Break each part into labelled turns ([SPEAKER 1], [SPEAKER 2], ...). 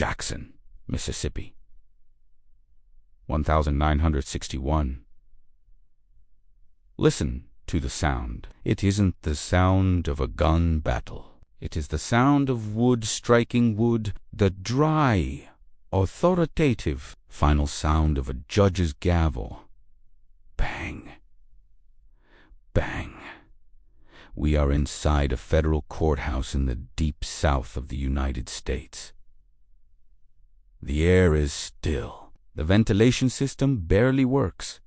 [SPEAKER 1] Jackson, Mississippi. 1961. Listen to the sound. It isn't the sound of a gun battle. It is the sound of wood striking wood, the dry, authoritative, final sound of a judge's gavel. Bang. Bang. We are inside a federal courthouse in the deep south of the United States. The air is still. The ventilation system barely works,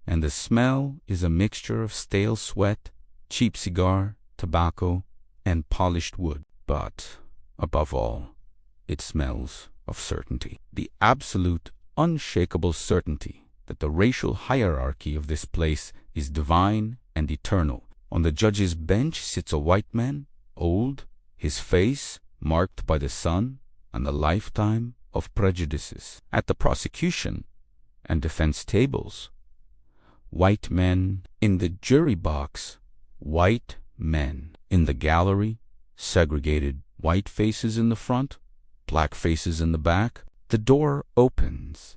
[SPEAKER 1] and the smell is a mixture of stale sweat, cheap cigar, tobacco, and polished wood. But, above all, it smells of certainty. The absolute, unshakable certainty that the racial hierarchy of this place is divine and eternal. On the judge's bench sits a white man, old, his face marked by the sun and a lifetime of prejudices. At the prosecution and defense tables, white men. In the jury box, white men. In the gallery, segregated white faces in the front, black faces in the back. The door opens.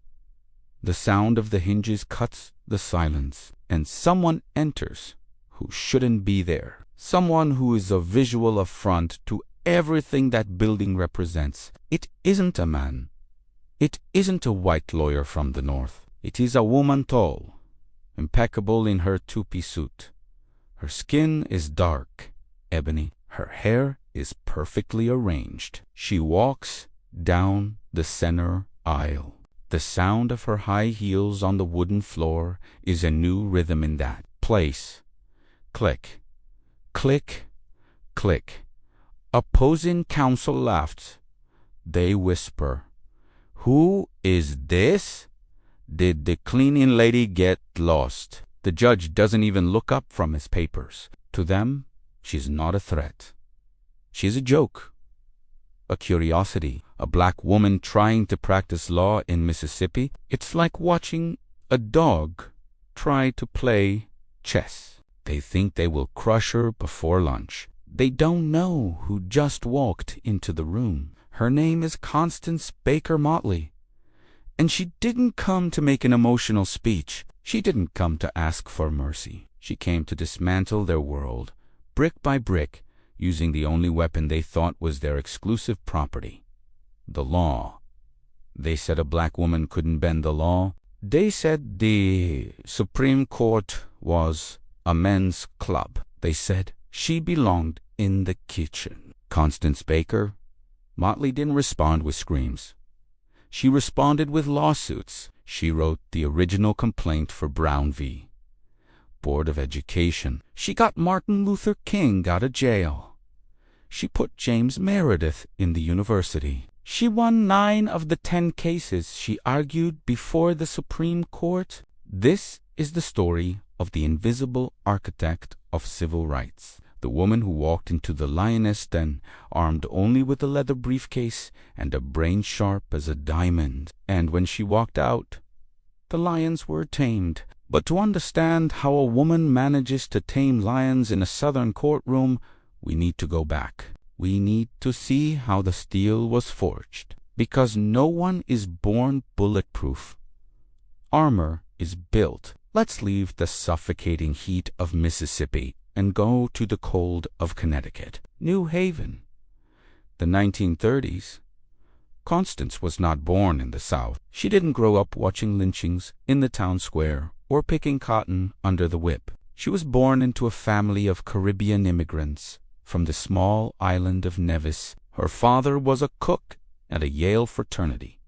[SPEAKER 1] The sound of the hinges cuts the silence, and someone enters who shouldn't be there. Someone who is a visual affront to everything that building represents. It isn't a man. It isn't a white lawyer from the north. It is a woman tall, impeccable in her two-piece suit. Her skin is dark, ebony. Her hair is perfectly arranged. She walks down the center aisle. The sound of her high heels on the wooden floor is a new rhythm in that place. Click, click, click. Opposing counsel laughed. They whisper, "Who is this? Did the cleaning lady get lost?" The judge doesn't even look up from his papers. To them, she's not a threat. She's a joke, a curiosity. A black woman trying to practice law in Mississippi. It's like watching a dog try to play chess. They think they will crush her before lunch. They don't know who just walked into the room. Her name is Constancebaker Motley. And she didn't come to make an emotional speech. She didn't come to ask for mercy. She came to dismantle their world, brick by brick, using the only weapon they thought was their exclusive property, the law. They said a black woman couldn't bend the law. They said the Supreme Court was a men's club. They said she belonged in the kitchen. Constancebaker. Motley didn't respond with screams. She responded with lawsuits. She wrote the original complaint for Brown v. Board of Education. She got Martin Luther King out of jail. She put James Meredith in the university. She won 9 of the 10 cases she argued before the Supreme Court. This is the story of the invisible architect of civil rights. The woman who walked into the Lioness Den, armed only with a leather briefcase and a brain sharp as a diamond. And when she walked out, the lions were tamed. But to understand how a woman manages to tame lions in a southern courtroom, we need to go back. We need to see how the steel was forged. Because no one is born bulletproof. Armor is built. Let's leave the suffocating heat of Mississippi and go to the cold of Connecticut. New Haven. The 1930s. Constance was not born in the South. She didn't grow up watching lynchings in the town square or picking cotton under the whip. She was born into a family of Caribbean immigrants from the small island of Nevis. Her father was a cook at a Yale fraternity.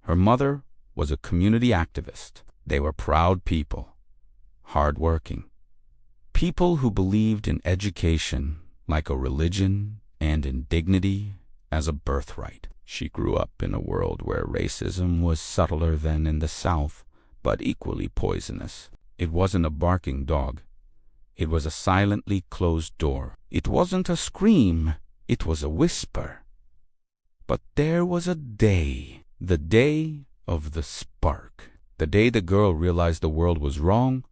[SPEAKER 1] Her mother was a community activist. They were proud people, hard-working. People who believed in education like a religion and in dignity as a birthright. She grew up in a world where racism was subtler than in the South, but equally poisonous. It wasn't a barking dog. It was a silently closed door. It wasn't a scream. It was a whisper. But there was a day, the day of the spark. The day the girl realized the world was wrong.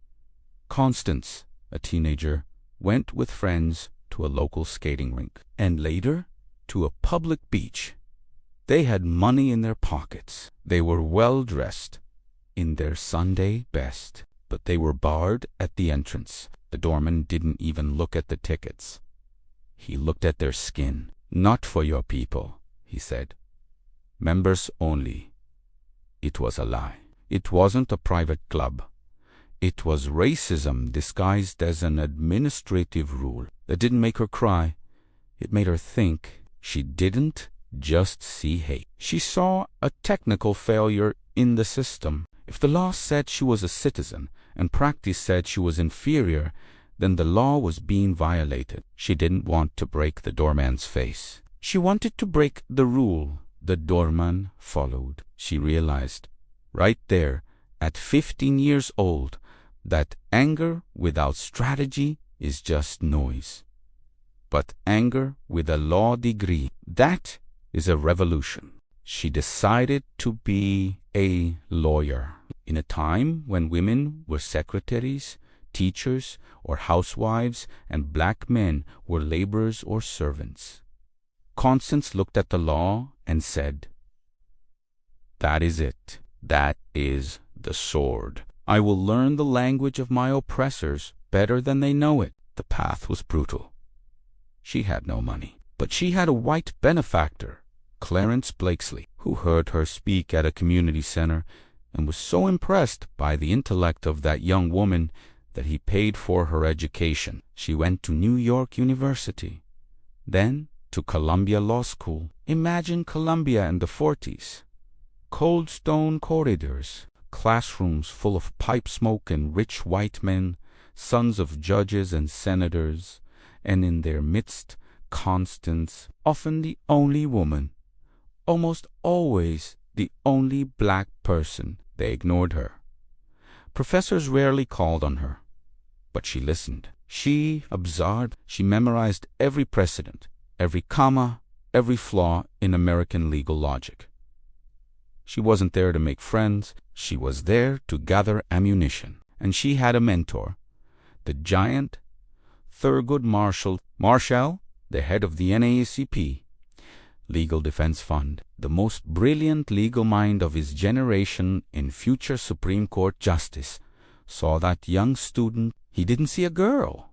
[SPEAKER 1] Constance, a teenager, went with friends to a local skating rink, and later to a public beach. They had money in their pockets. They were well dressed, in their Sunday best, but they were barred at the entrance. The doorman didn't even look at the tickets. He looked at their skin. "Not for your people," he said. "Members only." It was a lie. It wasn't a private club. It was racism disguised as an administrative rule. That didn't make her cry. It made her think. She didn't just see hate. She saw a technical failure in the system. If the law said she was a citizen and practice said she was inferior, then the law was being violated. She didn't want to break the doorman's face. She wanted to break the rule the doorman followed. She realized, right there, at 15 years old, that anger without strategy is just noise. But anger with a law degree, that is a revolution. She decided to be a lawyer in a time when women were secretaries, teachers, or housewives, and black men were laborers or servants. Constance looked at the law and said, "That is it. That is the sword. I will learn the language of my oppressors better than they know it." The path was brutal. She had no money, but she had a white benefactor, Clarence Blakesley, who heard her speak at a community center and was so impressed by the intellect of that young woman that he paid for her education. She went to New York University, then to Columbia Law School. Imagine Columbia in the 40s. Cold stone corridors, classrooms full of pipe smoke and rich white men, sons of judges and senators, and in their midst Constance, often the only woman, almost always the only black person. They ignored her. Professors rarely called on her, but she listened. She absorbed. She memorized every precedent, every comma, every flaw in American legal logic. She wasn't there to make friends. She was there to gather ammunition. And she had a mentor, the giant Thurgood Marshall, the head of the NAACP, Legal Defense Fund, the most brilliant legal mind of his generation in future Supreme Court justice, saw that young student. He didn't see a girl.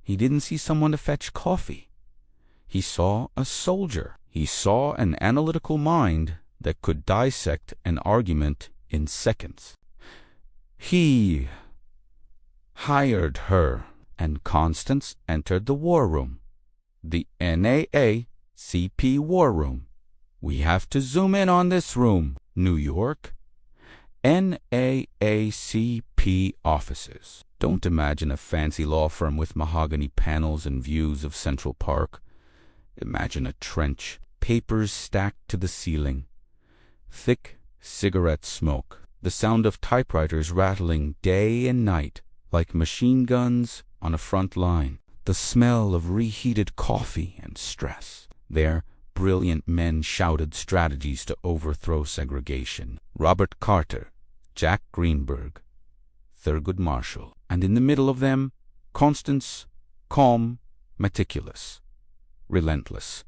[SPEAKER 1] He didn't see someone to fetch coffee. He saw a soldier. He saw an analytical mind that could dissect an argument in seconds. He hired her, and Constance entered the war room, the NAACP war room. We have to zoom in on this room. New York, NAACP offices. Don't imagine a fancy law firm with mahogany panels and views of Central Park. Imagine a trench, papers stacked to the ceiling, thick cigarette smoke, the sound of typewriters rattling day and night like machine guns on a front line, the smell of reheated coffee and stress. There, brilliant men shouted strategies to overthrow segregation. Robert Carter, Jack Greenberg, Thurgood Marshall, and in the middle of them, Constance, calm, meticulous, relentless.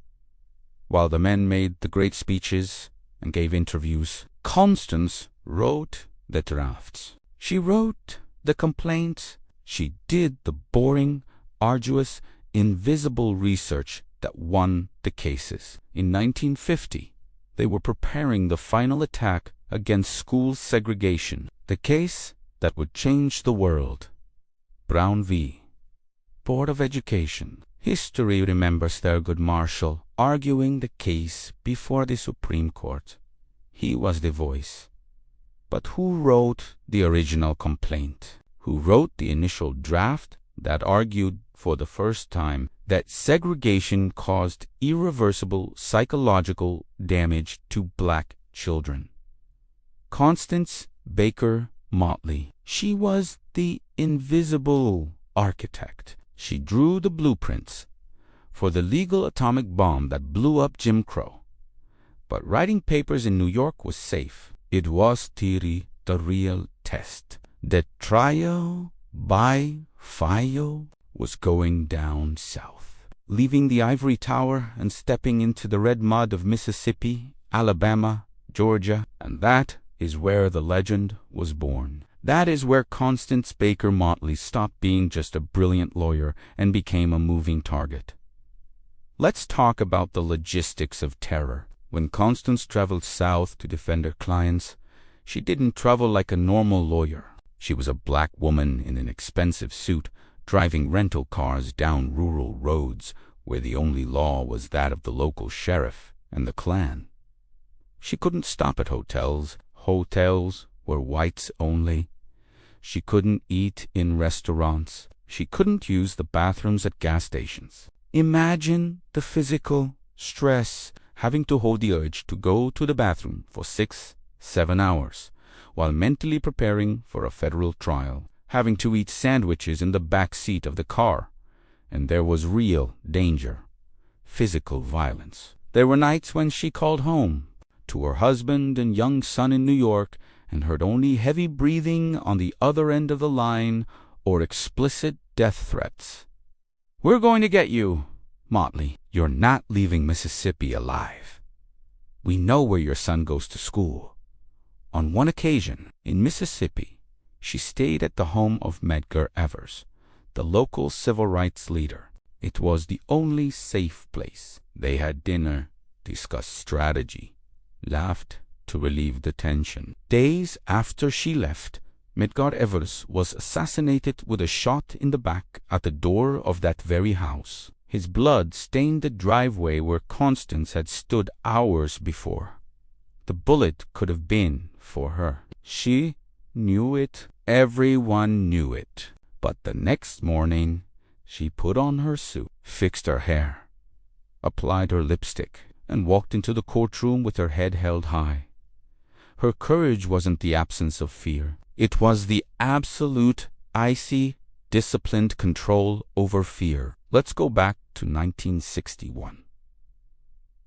[SPEAKER 1] While the men made the great speeches and gave interviews, Constance wrote the drafts. She wrote the complaints. She did the boring, arduous, invisible research that won the cases. In 1950, they were preparing the final attack against school segregation, the case that would change the world. Brown v. Board of Education. History remembers Thurgood Marshall arguing the case before the Supreme Court. He was the voice. But who wrote the original complaint? Who wrote the initial draft that argued for the first time that segregation caused irreversible psychological damage to black children? Constancebaker Motley. She was the invisible architect. She drew the blueprints for the legal atomic bomb that blew up Jim Crow. But writing papers in New York was safe. It was theory, the real test. The trial by fire was going down south. Leaving the ivory tower and stepping into the red mud of Mississippi Alabama, Georgia, and that is where the legend was born. That is where Constancebaker Motley stopped being just a brilliant lawyer and became a moving target. Let's talk about the logistics of terror. When Constance traveled south to defend her clients, she didn't travel like a normal lawyer. She was a black woman in an expensive suit, driving rental cars down rural roads where the only law was that of the local sheriff and the Klan. She couldn't stop at hotels. Hotels were whites only. She couldn't eat in restaurants. She couldn't use the bathrooms at gas stations. Imagine the physical stress having to hold the urge to go to the bathroom for 6-7 hours while mentally preparing for a federal trial, having to eat sandwiches in the back seat of the car. And there was real danger, physical violence. There were nights when she called home to her husband and young son in New York and heard only heavy breathing on the other end of the line or explicit death threats. "We're going to get you, Motley. You're not leaving Mississippi alive. We know where your son goes to school." On one occasion, in Mississippi, she stayed at the home of Medgar Evers, the local civil rights leader. It was the only safe place. They had dinner, discussed strategy, laughed to relieve the tension. Days after she left, Medgar Evers was assassinated with a shot in the back at the door of that very house. His blood stained the driveway where Constance had stood hours before. The bullet could have been for her. She knew it. Everyone knew it. But the next morning, she put on her suit, fixed her hair, applied her lipstick, and walked into the courtroom with her head held high. Her courage wasn't the absence of fear. It was the absolute, icy, disciplined control over fear. Let's go back to 1961.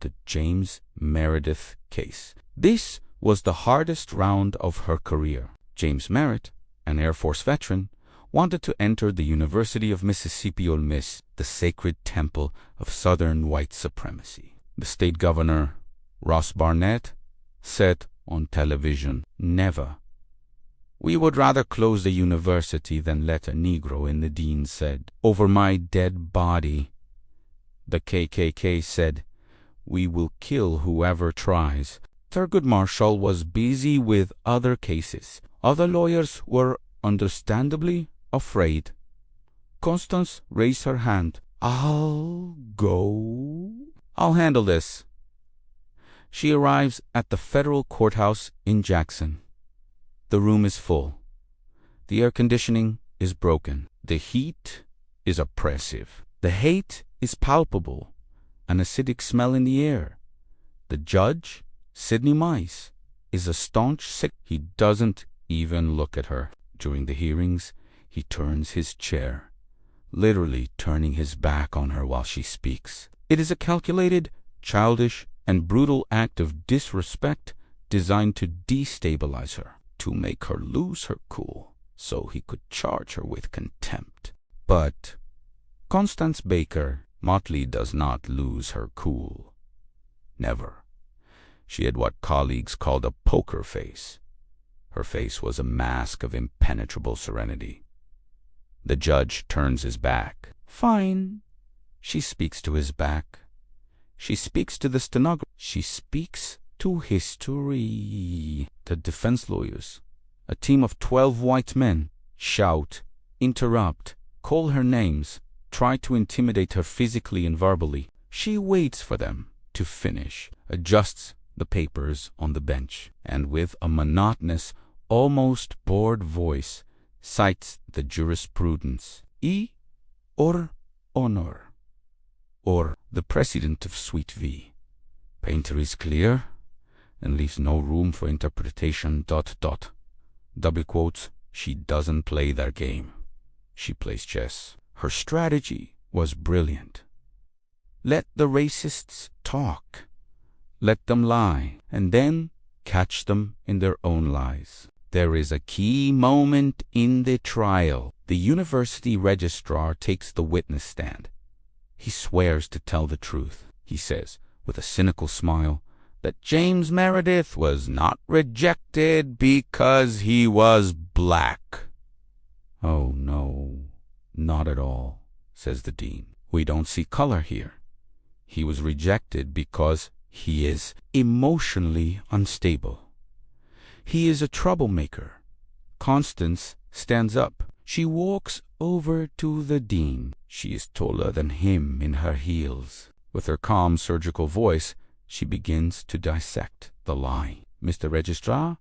[SPEAKER 1] The James Meredith case. This was the hardest round of her career. James Merritt, an Air Force veteran, wanted to enter the University of Mississippi Ole Miss, the sacred temple of Southern white supremacy. The state governor, Ross Barnett, said on television, "Never. We would rather close the university than let a Negro in," the dean said. "Over my dead body." The KKK said, "We will kill whoever tries." Thurgood Marshall was busy with other cases. Other lawyers were understandably afraid. Constance raised her hand. "I'll go. I'll handle this." She arrives at the federal courthouse in Jackson. The room is full. The air conditioning is broken. The heat is oppressive. The hate is palpable. An acidic smell in the air. The judge, Sidney Mice, is a staunch sick. He doesn't even look at her. During the hearings, he turns his chair, literally turning his back on her while she speaks. It is a calculated, childish, and brutal act of disrespect designed to destabilize her, to make her lose her cool, so he could charge her with contempt. But Constancebaker Motley does not lose her cool. Never. She had what colleagues called a poker face. Her face was a mask of impenetrable serenity. The judge turns his back. "Fine." She speaks to his back. She speaks to the stenographer. She speaks to history. The defense lawyers, a team of 12 white men, shout, interrupt, call her names, try to intimidate her physically and verbally. She waits for them to finish, adjusts the papers on the bench, and with a monotonous, almost bored voice, cites the jurisprudence. "E or honor," or the precedent of Suite V. Painter is clear and leaves no room for interpretation. Double quotes, she doesn't play their game. She plays chess. Her strategy was brilliant. Let the racists talk. Let them lie, and then catch them in their own lies. There is a key moment in the trial. The university registrar takes the witness stand. He swears to tell the truth. He says, with a cynical smile, that James Meredith was not rejected because he was black. "Oh, no, not at all," says the dean. "We don't see color here. He was rejected because he is emotionally unstable. He is a troublemaker." Constance stands up. She walks over to the dean. She is taller than him in her heels. With her calm surgical voice, she begins to dissect the lie. "Mr. Registrar,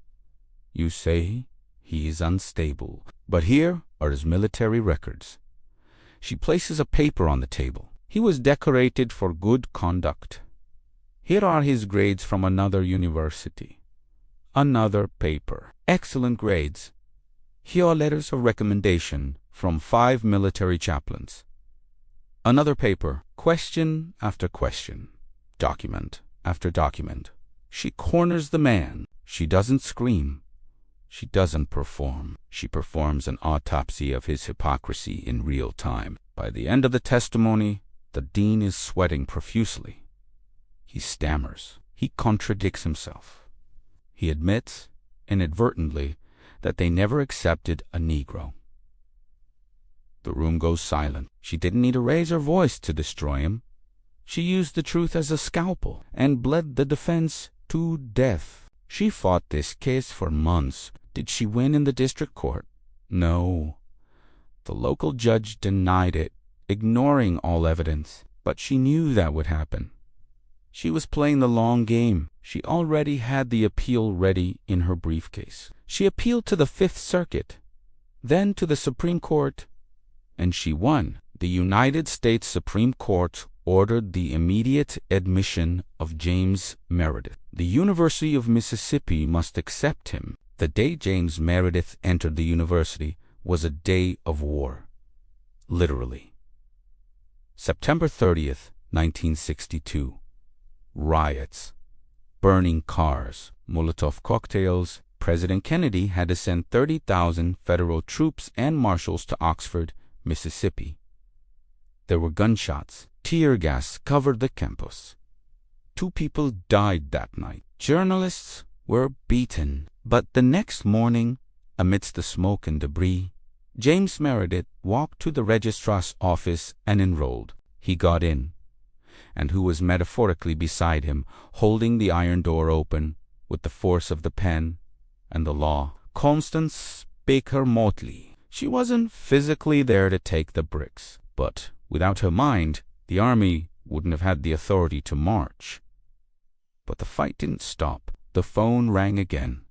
[SPEAKER 1] you say he is unstable, but here are his military records." She places a paper on the table. "He was decorated for good conduct. Here are his grades from another university." Another paper. "Excellent grades. Here are letters of recommendation from 5 military chaplains." Another paper. Question after question. Document after document. She corners the man. She doesn't scream. She doesn't perform. She performs an autopsy of his hypocrisy in real time. By the end of the testimony, the dean is sweating profusely. He stammers. He contradicts himself. He admits, inadvertently, that they never accepted a Negro. The room goes silent. She didn't need to raise her voice to destroy him. She used the truth as a scalpel and bled the defense to death. She fought this case for months. Did she win in the district court? No. The local judge denied it, ignoring all evidence. But she knew that would happen. She was playing the long game. She already had the appeal ready in her briefcase. She appealed to the Fifth Circuit, then to the Supreme Court, and she won. The United States Supreme Court ordered the immediate admission of James Meredith. The University of Mississippi must accept him. The day James Meredith entered the university was a day of war. Literally. September 30th, 1962. Riots. Burning cars. Molotov cocktails. President Kennedy had to send 30,000 federal troops and marshals to Oxford, Mississippi. There were gunshots. Tear gas covered the campus. 2 people died that night. Journalists were beaten. But the next morning, amidst the smoke and debris, James Meredith walked to the registrar's office and enrolled. He got in, and who was metaphorically beside him, holding the iron door open with the force of the pen and the law? Constancebaker Motley. She wasn't physically there to take the bricks, but without her mind, the army wouldn't have had the authority to march. But the fight didn't stop. The phone rang again.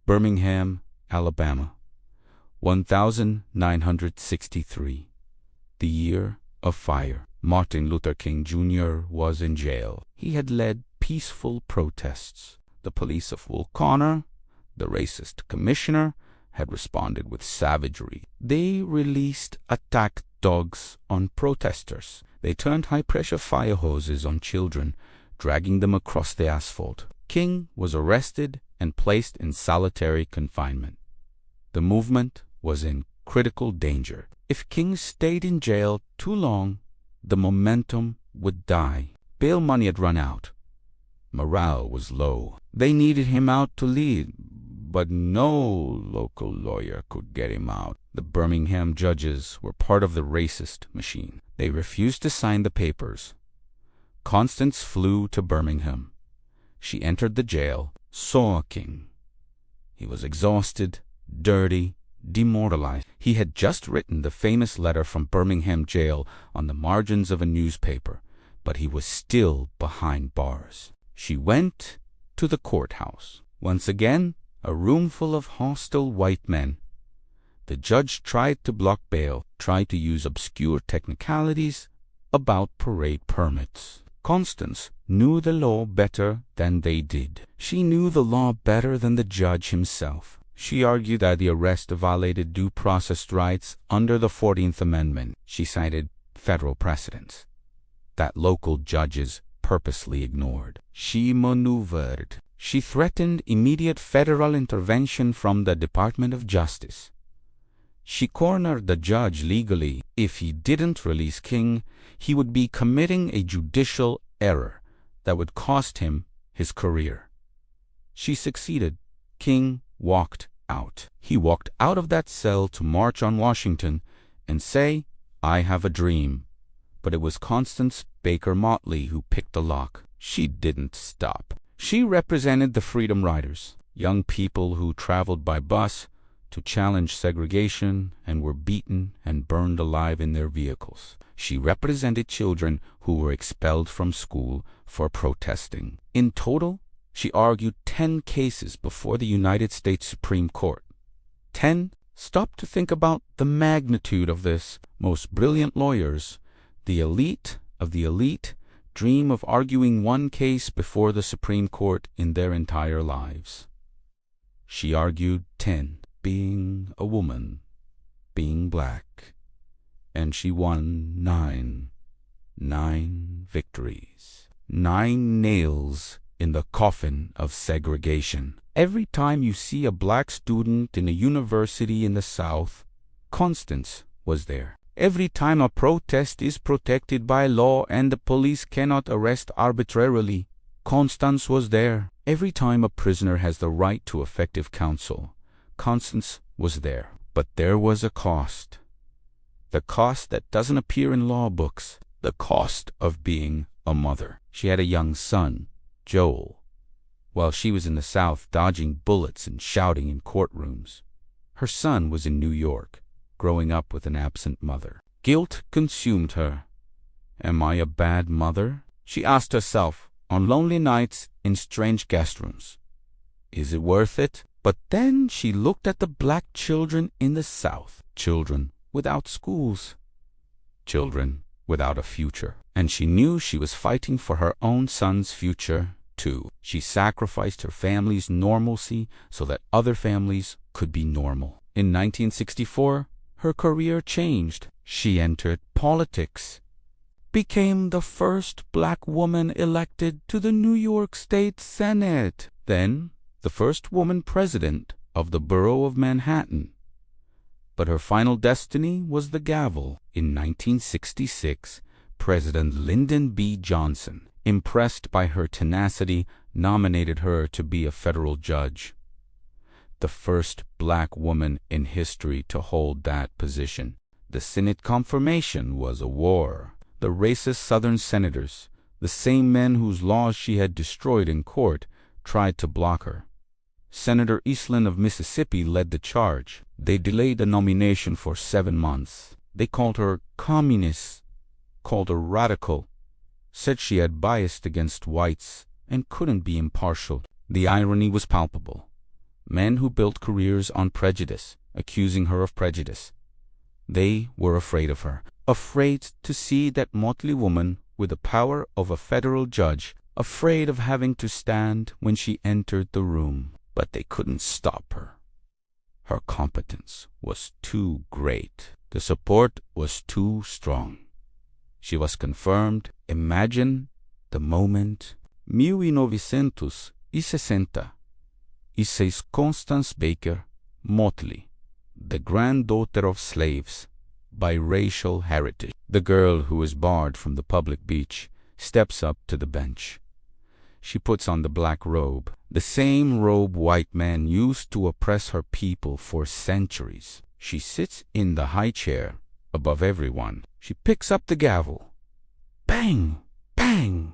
[SPEAKER 1] Birmingham, Alabama, 1963. The year of fire. Martin Luther King Jr. was in jail. He had led peaceful protests. The police of Will Connor, the racist commissioner, had responded with savagery. They released attack dogs on protesters. They turned high-pressure fire hoses on children, dragging them across the asphalt. King was arrested and placed in solitary confinement. The movement was in critical danger. If King stayed in jail too long, the momentum would die. Bail money had run out. Morale was low. They needed him out to lead, but no local lawyer could get him out. The Birmingham judges were part of the racist machine. They refused to sign the papers. Constance flew to Birmingham. She entered the jail, saw King. He was exhausted, dirty, demoralized. He had just written the famous letter from Birmingham jail on the margins of a newspaper, but he was still behind bars. She went to the courthouse. Once again, a room full of hostile white men. The judge tried to block bail, tried to use obscure technicalities about parade permits. Constance knew the law better than they did. She knew the law better than the judge himself. She argued that the arrest violated due process rights under the 14th Amendment. She cited federal precedents that local judges purposely ignored. She maneuvered. She threatened immediate federal intervention from the Department of Justice. She cornered the judge legally. If he didn't release King, he would be committing a judicial error that would cost him his career. She succeeded. King walked out. He walked out of that cell to march on Washington and say, "I have a dream." But it was Constancebaker Motley who picked the lock. She didn't stop. She represented the Freedom Riders, young people who traveled by bus to challenge segregation and were beaten and burned alive in their vehicles. She represented children who were expelled from school for protesting. In total, she argued 10 cases before the United States Supreme Court. 10. Stop to think about the magnitude of this. Most brilliant lawyers, the elite of the elite, dream of arguing one case before the Supreme Court in their entire lives. She argued 10, being a woman, being black, and she won 9 victories. 9 nails in the coffin of segregation. Every time you see a black student in a university in the South, Constance was there. Every time a protest is protected by law and the police cannot arrest arbitrarily, Constance was there. Every time a prisoner has the right to effective counsel, Constance was there. But there was a cost. The cost that doesn't appear in law books. The cost of being a mother. She had a young son, Joel, while she was in the South dodging bullets and shouting in courtrooms. Her son was in New York, growing up with an absent mother. Guilt consumed her. Am I a bad mother? She asked herself on lonely nights in strange guest rooms. Is it worth it? But then she looked at the black children in the South, children without schools, children without a future. And she knew she was fighting for her own son's future, too. She sacrificed her family's normalcy so that other families could be normal. In 1964, her career changed. She entered politics, became the first black woman elected to the New York State Senate, then the first woman president of the borough of Manhattan. But her final destiny was the gavel. In 1966, President Lyndon B. Johnson, impressed by her tenacity, nominated her to be a federal judge. The first black woman in history to hold that position. The Senate confirmation was a war. The racist Southern senators, the same men whose laws she had destroyed in court, tried to block her. Senator Eastland of Mississippi led the charge. They delayed the nomination for 7 months. They called her communist, called her radical, said she had bias against whites and couldn't be impartial. The irony was palpable. Men who built careers on prejudice, accusing her of prejudice. They were afraid of her, afraid to see that motley woman with the power of a federal judge, afraid of having to stand when she entered the room. But they couldn't stop her. Her competence was too great. The support was too strong. She was confirmed. Imagine the moment. 1966. Constancebaker Motley, the granddaughter of slaves by racial heritage. The girl who is barred from the public beach steps up to the bench. She puts on the black robe, the same robe white men used to oppress her people for centuries. She sits in the high chair above everyone. She picks up the gavel. Bang! Bang!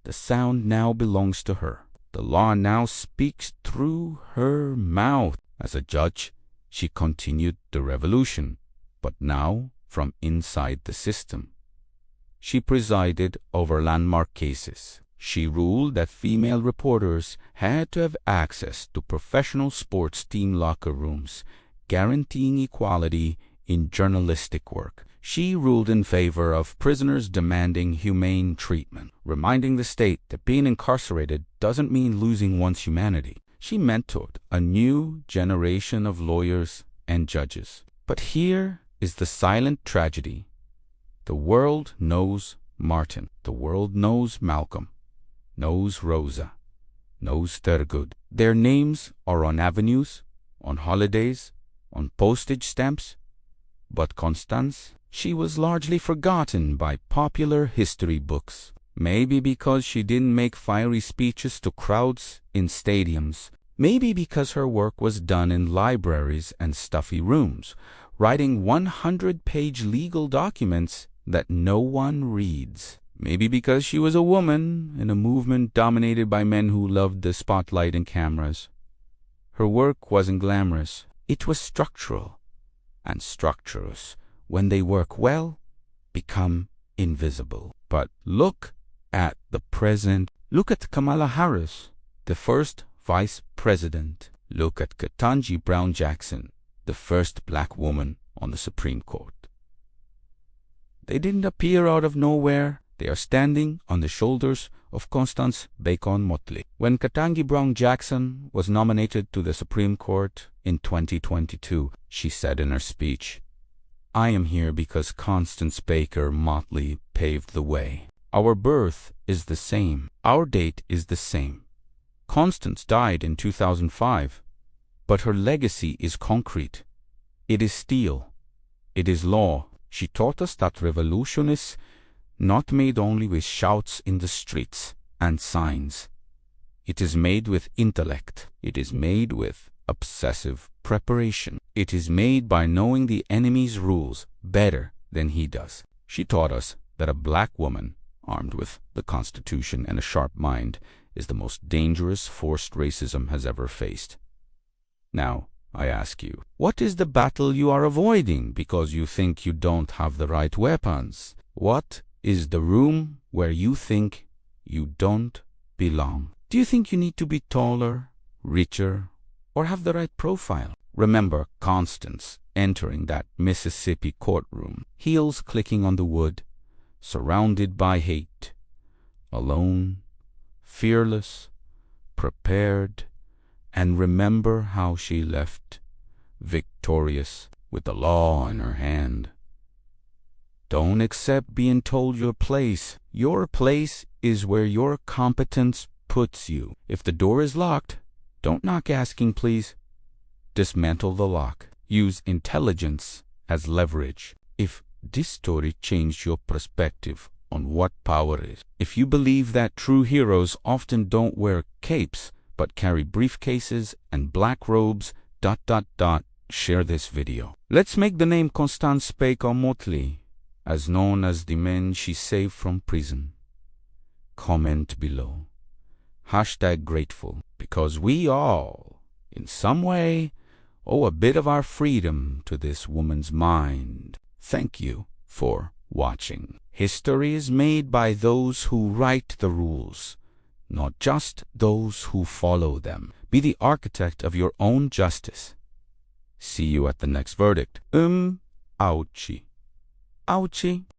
[SPEAKER 1] The sound now belongs to her. The law now speaks through her mouth. As a judge, she continued the revolution, but now from inside the system. She presided over landmark cases. She ruled that female reporters had to have access to professional sports team locker rooms, guaranteeing equality in journalistic work. She ruled in favor of prisoners demanding humane treatment, reminding the state that being incarcerated doesn't mean losing one's humanity. She mentored a new generation of lawyers and judges. But here is the silent tragedy. The world knows Martin. The world knows Malcolm, knows Rosa, knows Thurgood. Their names are on avenues, on holidays, on postage stamps. But Constance, she was largely forgotten by popular history books. Maybe because she didn't make fiery speeches to crowds in stadiums. Maybe because her work was done in libraries and stuffy rooms, writing 100-page legal documents that no one reads. Maybe because she was a woman in a movement dominated by men who loved the spotlight and cameras. Her work wasn't glamorous. It was structural. And structures, when they work well, become invisible. But look at the present. Look at Kamala Harris, the first vice president. Look at Ketanji Brown Jackson, the first black woman on the Supreme Court. They didn't appear out of nowhere. They are standing on the shoulders of Constancebaker Motley. When Ketanji Brown Jackson was nominated to the Supreme Court in 2022, she said in her speech, "I am here because Constancebaker Motley paved the way. Our birth is the same. Our date is the same. Constance died in 2005, but her legacy is concrete. It is steel. It is law. She taught us that revolution is not made only with shouts in the streets and signs. It is made with intellect. It is made with obsessive preparation. It is made by knowing the enemy's rules better than he does. She taught us that a black woman, armed with the Constitution and a sharp mind, is the most dangerous force racism has ever faced. Now, I ask you, what is the battle you are avoiding because you think you don't have the right weapons? What is the room where you think you don't belong? Do you think you need to be taller, richer, or have the right profile? Remember Constance entering that Mississippi courtroom, heels clicking on the wood, surrounded by hate, alone, fearless, prepared, and remember how she left victorious with the law in her hand. Don't accept being told your place. Your place is where your competence puts you. If the door is locked, don't knock asking please. Dismantle the lock. Use intelligence as leverage. If this story changed your perspective on what power is, if you believe that true heroes often don't wear capes but carry briefcases and black robes, share this video. Let's make the name Constancebaker Motley as known as the men she saved from prison. Comment below. #grateful, because we all, in some way, owe a bit of our freedom to this woman's mind. Thank you for watching. History is made by those who write the rules, not just those who follow them. Be the architect of your own justice. See you at the next verdict. Ouchie. Ouchie.